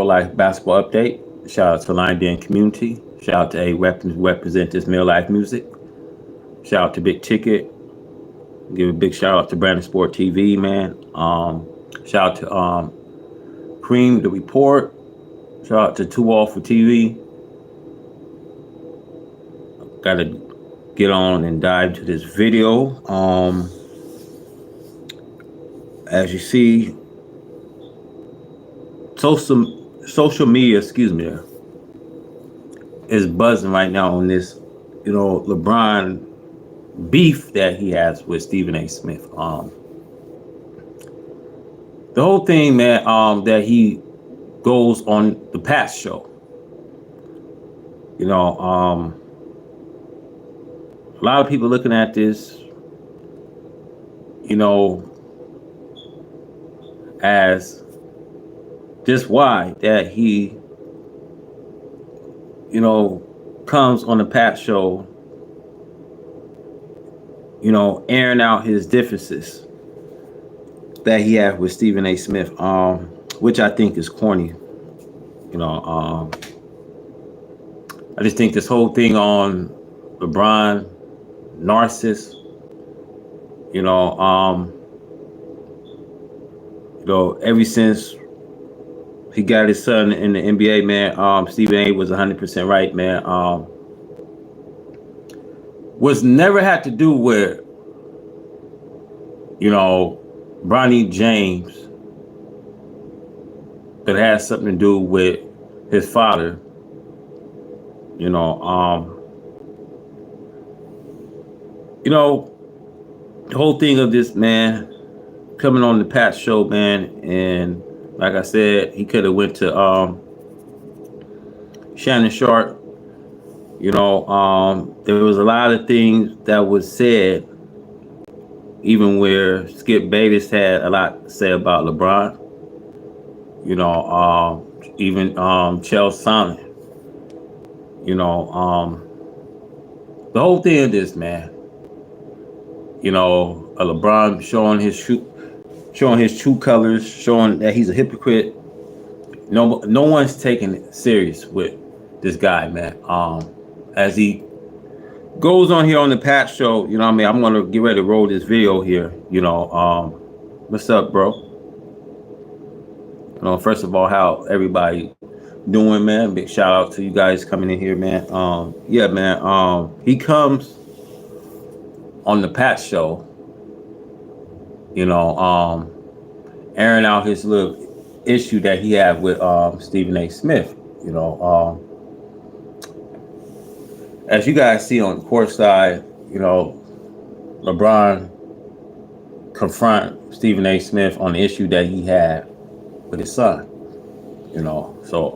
life basketball update. Shout out to Line Den community. Shout out to A Weapons who represent this Mill Life music. Shout out to Big Ticket. Give a big shout out to Brandon Sport TV, man. Shout out to Cream the Report. Shout out to Two All for TV. Gotta get on and dive to this video. As you see, social media, is buzzing right now on this, LeBron beef that he has with Stephen A. Smith. The whole thing, man, that he goes on the Pat show. A lot of people looking at this, as just why that he, comes on the Pat show, airing out his differences that he had with Stephen A. Smith, which I think is corny. I just think this whole thing on LeBron, narcissist, ever since he got his son in the NBA, man, Stephen A. was 100% right, man. Was never had to do with, Bronny James, but it has something to do with his father. The whole thing of this man coming on the Pat show, man, and like I said, he could have went to Shannon Sharp. There was a lot of things that was said, even where Skip Bayless had a lot to say about LeBron. Even Chael Sonnen. The whole thing of this, man. A LeBron showing his true colors, showing that he's a hypocrite. No one's taking it serious with this guy, man. As he goes on here on the Pat show, I'm gonna get ready to roll this video here. What's up, bro? First of all, how everybody doing, man? Big shout out to you guys coming in here, man. Yeah, man. He comes on the Pat show, airing out his little issue that he had with Stephen A. Smith. As you guys see on the court side, LeBron confront Stephen A. Smith on the issue that he had with his son. So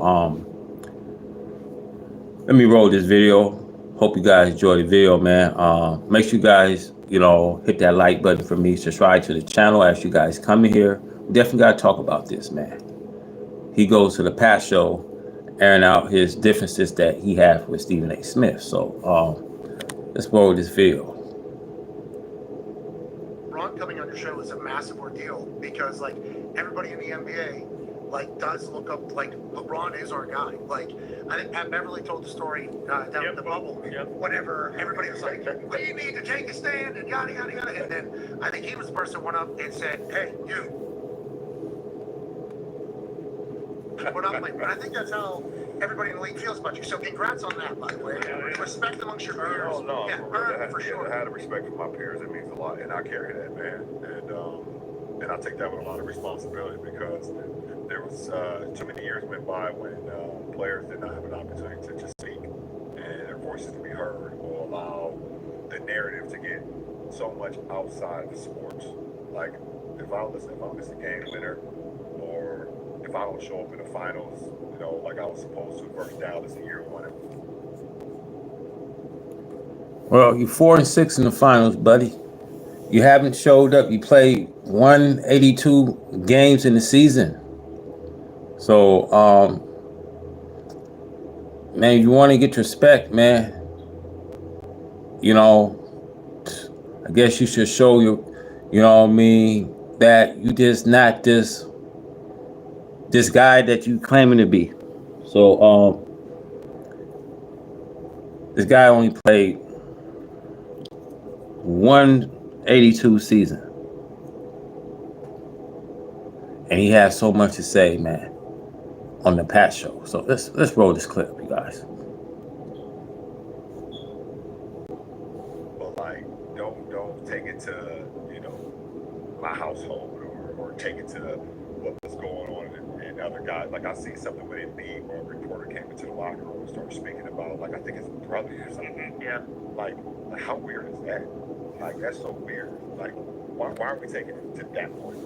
let me roll this video. Hope you guys enjoy the video, man. Make sure you guys, hit that like button for me. Subscribe to the channel as you guys come in here. We definitely got to talk about this, man. He goes to the Pat show, airing out his differences that he had with Stephen A. Smith. So let's roll this video. Ron coming on your show is a massive ordeal because, like, everybody in the NBA, does look up, LeBron is our guy. I think Pat Beverly told the story down at the bubble. Whenever everybody was like, we need to take a stand and yada, yada, yada. And then I think he was the person who went up and said, hey, you. But I think that's how everybody in the league feels about you. So congrats on that, by the way. Respect amongst your peers. Oh, no. For sure. I had a respect for my peers. It means a lot. And I carry that, man. And I take that with a lot of responsibility because there was too many years went by when players did not have an opportunity to just speak and their voices to be heard or allow the narrative to get so much outside the sports. Like if I miss a game winner or if I don't show up in the finals, like I was supposed to versus Dallas in year one. Well, you're 4-6 in the finals, buddy. You haven't showed up. You played 182 games in the season. So, man, you want to get respect, man. I guess you should show that you just not this this guy that you claiming to be. So this guy only played 182 season, and he has so much to say, man, on the Pat Show. So let's roll this clip, you guys. But like, don't take it to my household or take it to what was going on and other guys. Like I see something with Indeed where a reporter came into the locker room and started speaking about like I think his brother or something. Yeah. Like how weird is that? Like that's so weird. Like why are we taking it to that point?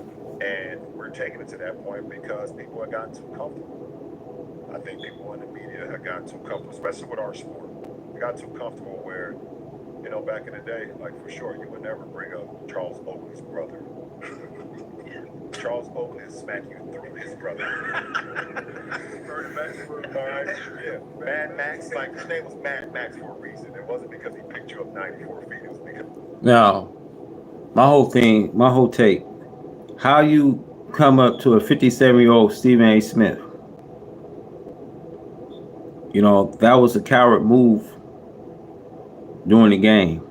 And we're taking it to that point because people have gotten too comfortable. I think people in the media have gotten too comfortable, especially with our sport. They got too comfortable where, back in the day, like for sure, you would never bring up Charles Oakley's brother. Charles Oakley will smack you through his brother. All right? Yeah. Mad Max, like his name was Mad Max for a reason. It wasn't because he picked you up 94 feet. It was because. Now, my whole take, how you come up to a 57-year-old Stephen A. Smith? That was a coward move during the game.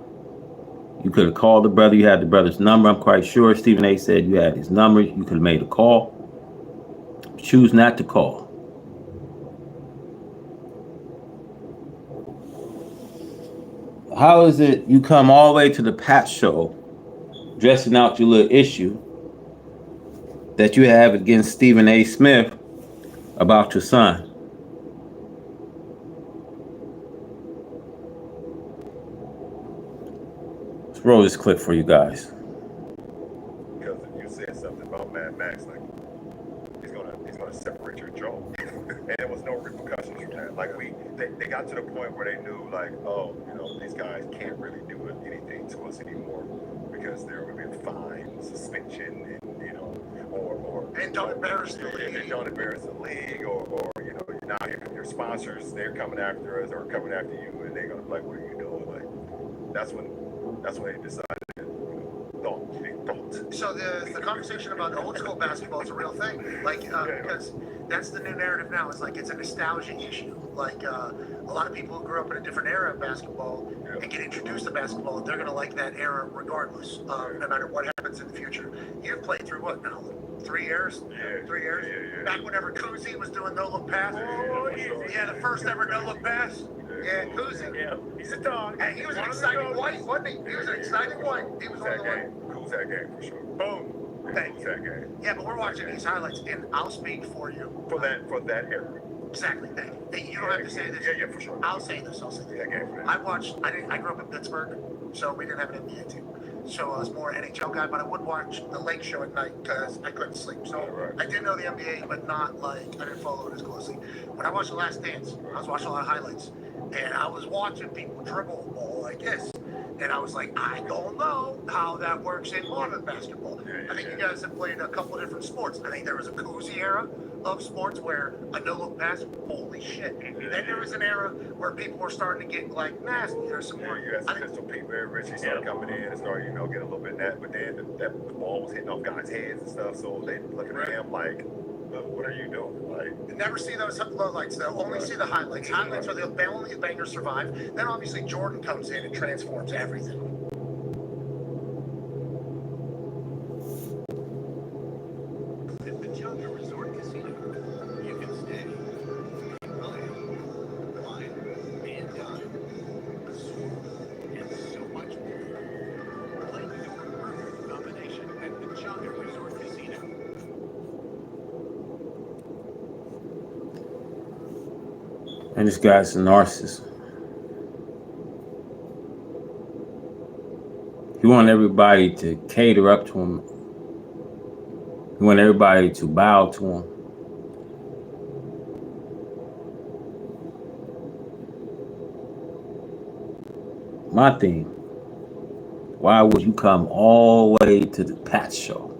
You could have called the brother. You had the brother's number. I'm quite sure Stephen A. said you had his number. You could have made a call. Choose not to call. How is it you come all the way to the Pat Show dressing out your little issue that you have against Stephen A. Smith about your son? Let's roll this clip for you guys. Because if you said something about Mad Max, like he's gonna separate your jaw, and there was no repercussions from that. Like they got to the point where they knew, like, oh, these guys can't really do anything to us anymore because there would be a fine, suspension, and and don't embarrass the league. And don't embarrass the league, or you're not hearing your sponsors. They're coming after us or coming after you, and they're gonna be like, what are you doing? Like that's when they decided. Don't. So the conversation about old school basketball is a real thing, like because that's the new narrative now. It's like it's a nostalgia issue. Like a lot of people who grew up in a different era of basketball and get introduced to basketball, they're gonna like that era regardless, no matter what happens in the future. You've played through what now? 3 years? Yeah. 3 years? Yeah. Back whenever Kuzi was doing no look pass. Yeah, the first ever no look pass. Yeah, Kuzi. Yeah, he's a dog. And he was an exciting white, wasn't he? He was an exciting white. He was on the line. Who's that game for sure? Boom. Thank you. That game. Yeah, but we're watching these highlights, andLl speak for you. For that era. Exactly. Thank you. Hey, you don't have to say this. Yeah, for sure. I'll say this. That game for that. I grew up in Pittsburgh, so we didn't have an NBA team. So I was more an NHL guy, but I would watch the Lake Show at night because I couldn't sleep. So I did know the NBA, but not like I didn't follow it as closely. When I watched The Last Dance, I was watching a lot of highlights, and I was watching people dribble a ball like this. And I was like, I don't know how that works in modern basketball. I think you guys have played a couple of different sports. I think there was a Kuzi era of sports where a no-look pass, holy shit. Then there was an era where people were starting to get like nasty. There's some more. You had some Pistol Pete very rich. He started coming in and started, getting a little bit of that. But then the ball was hitting off guys' heads and stuff. So they looking at him like, what are you doing? Like, never see those lowlights. They'll only see the highlights. Highlights are the only bangers survive. Then obviously Jordan comes in and transforms everything. At the Jungle Resort Casino, you can stay, wine, and dine, and so much more. Play your perfect combination at the Jungle Resort Casino. And this guy's a narcissist. He wanted everybody to cater up to him. He wanted everybody to bow to him. My thing, why would you come all the way to the Pat Show?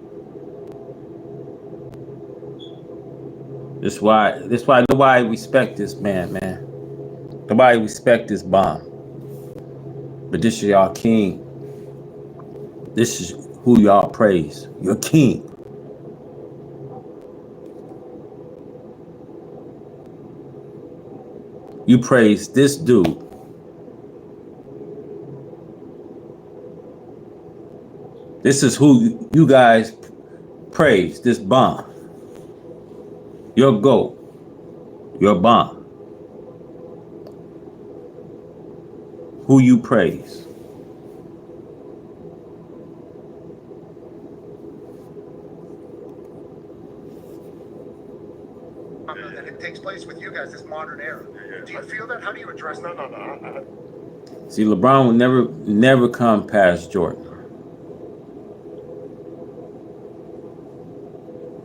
That's why nobody respect this man. Nobody respect this bomb. But this is y'all king. This is who y'all praise. Your king. you praise this dude. This is who you guys praise, this bomb. Your GOAT, your bomb. Who you praise. That it takes place with you guys, this modern era. Do you feel that? How do you address that? No. See, LeBron would never come past Jordan.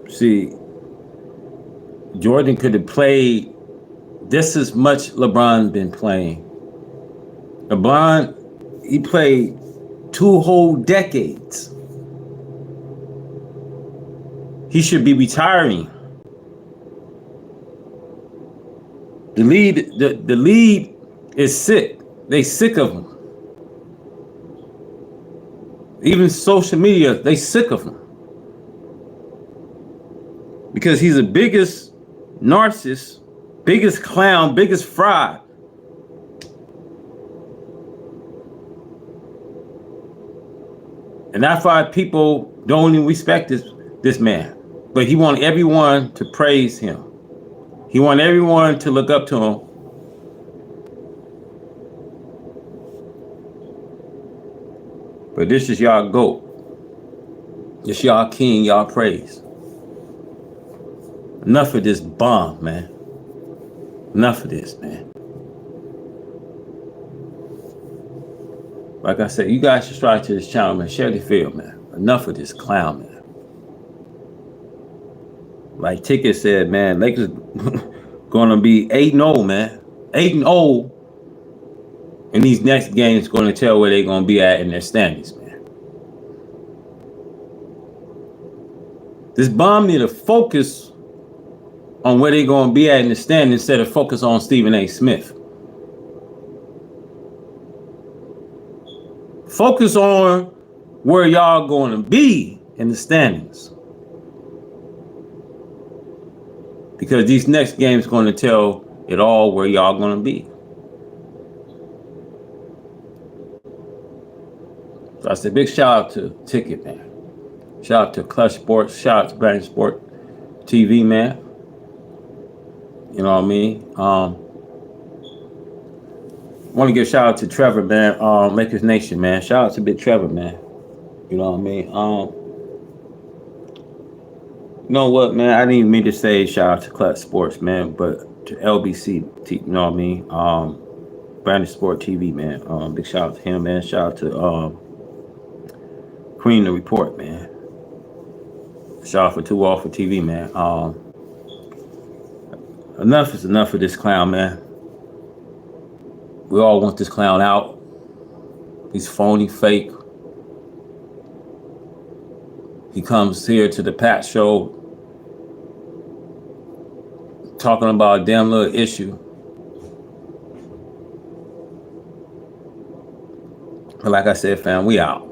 See, Jordan could have played just as much LeBron been playing. LeBron, he played 2 whole decades. He should be retiring. The league is sick. They sick of him. Even social media, they sick of him. Because he's the biggest narcissist, biggest clown, biggest fraud. And that's why people don't even respect this man. But he wants everyone to praise him. He wants everyone to look up to him. But this is y'all GOAT. This y'all king, y'all praise. Enough of this bomb, man. Enough of this, man. Like I said, you guys subscribe to this channel, man. Share the video, man. Enough of this clown, man. Like Ticket said, man, Lakers gonna be 8-0, man. 8-0. And these next games gonna tell where they're gonna be at in their standings, man. This bomb need to focus on where they're gonna be at in the standings instead of focus on Stephen A. Smith. Focus on where y'all gonna be in the standings. Because these next games going to tell it all where y'all going to be. So I said, big shout out to Ticket, man. Shout out to Clutch Sports. Shout out to Brandon Sport TV, man. You know what I mean? Want to give shout out to Trevor, man. Lakers Nation, man. Shout out to Big Trevor, man. You know what I mean? You know what, man? I didn't even mean to say shout out to Clutch Sports, man, but to LBC, you know what I mean? Brandon Sport TV, man. Big shout out to him, man. Shout out to Queen the Report, man. Shout out for 2 Off for TV, man. Enough is enough of this clown, man. We all want this clown out. He's phony, fake. He comes here to the Pat Show talking about a damn little issue. But like I said, fam, we out.